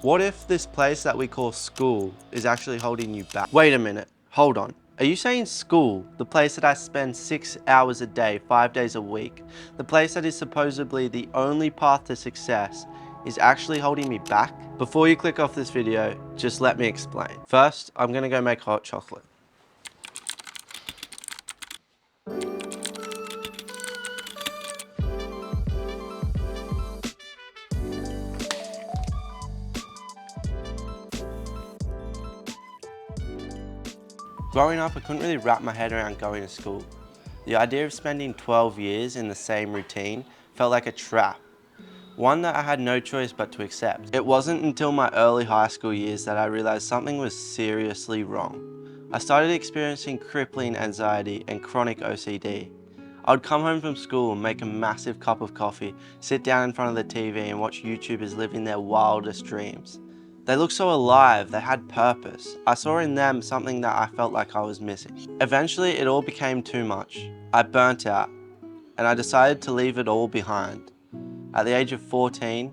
What if this place that we call school is actually holding you back? Wait a minute, hold on. Are you saying school, the place that I spend 6 hours a day, 5 days a week, the place that is supposedly the only path to success, is actually holding me back? Before you click off this video, just let me explain. First, I'm gonna go make hot chocolate. Growing up, I couldn't really wrap my head around going to school. The idea of spending 12 years in the same routine felt like a trap, one that I had no choice but to accept. It wasn't until my early high school years that I realized something was seriously wrong. I started experiencing crippling anxiety and chronic OCD. I would come home from school and make a massive cup of coffee, sit down in front of the TV and watch YouTubers living their wildest dreams. They looked so alive, they had purpose. I saw in them something that I felt like I was missing. Eventually, it all became too much. I burnt out, and I decided to leave it all behind. At the age of 14,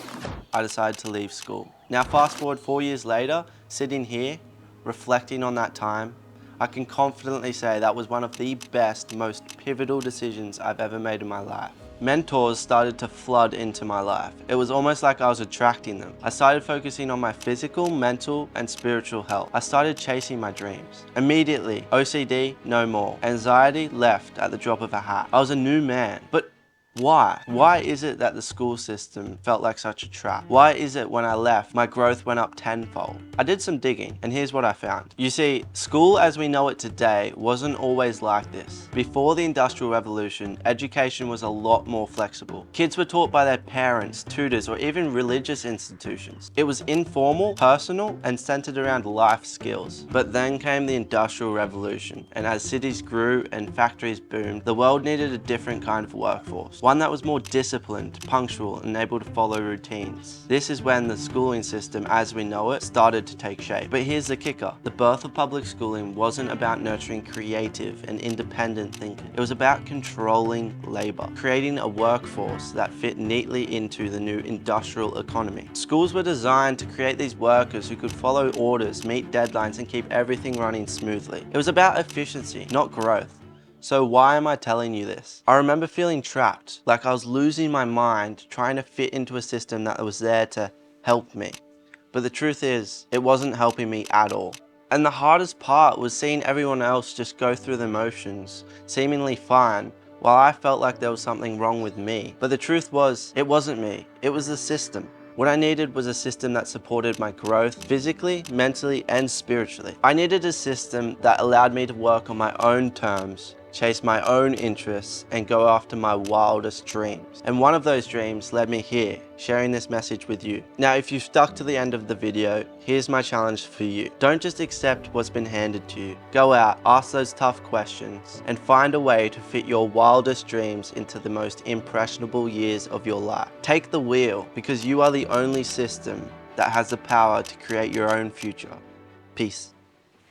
I decided to leave school. Now fast forward 4 years later, sitting here, reflecting on that time, I can confidently say that was one of the best, most pivotal decisions I've ever made in my life. Mentors started to flood into my life. It was almost like I was attracting them. I started focusing on my physical, mental, and spiritual health. I started chasing my dreams. Immediately, OCD, no more. Anxiety left at the drop of a hat. I was a new man. But why? Why is it that the school system felt like such a trap? Why is it when I left, my growth went up tenfold? I did some digging, and here's what I found. You see, school as we know it today wasn't always like this. Before the Industrial Revolution, education was a lot more flexible. Kids were taught by their parents, tutors, or even religious institutions. It was informal, personal, and centered around life skills. But then came the Industrial Revolution, and as cities grew and factories boomed, the world needed a different kind of workforce. One that was more disciplined, punctual, and able to follow routines. This is when the schooling system as we know it started to take shape. But here's the kicker. The birth of public schooling wasn't about nurturing creative and independent thinking. It was about controlling labor, creating a workforce that fit neatly into the new industrial economy. Schools were designed to create these workers who could follow orders, meet deadlines, and keep everything running smoothly. It was about efficiency, not growth. So why am I telling you this? I remember feeling trapped, like I was losing my mind trying to fit into a system that was there to help me. But the truth is, it wasn't helping me at all. And the hardest part was seeing everyone else just go through the motions, seemingly fine, while I felt like there was something wrong with me. But the truth was, it wasn't me, it was the system. What I needed was a system that supported my growth physically, mentally, and spiritually. I needed a system that allowed me to work on my own terms, chase my own interests, and go after my wildest dreams. And one of those dreams led me here, sharing this message with you. Now, if you've stuck to the end of the video, here's my challenge for you. Don't just accept what's been handed to you. Go out, ask those tough questions, and find a way to fit your wildest dreams into the most impressionable years of your life. Take the wheel, because you are the only system that has the power to create your own future. Peace.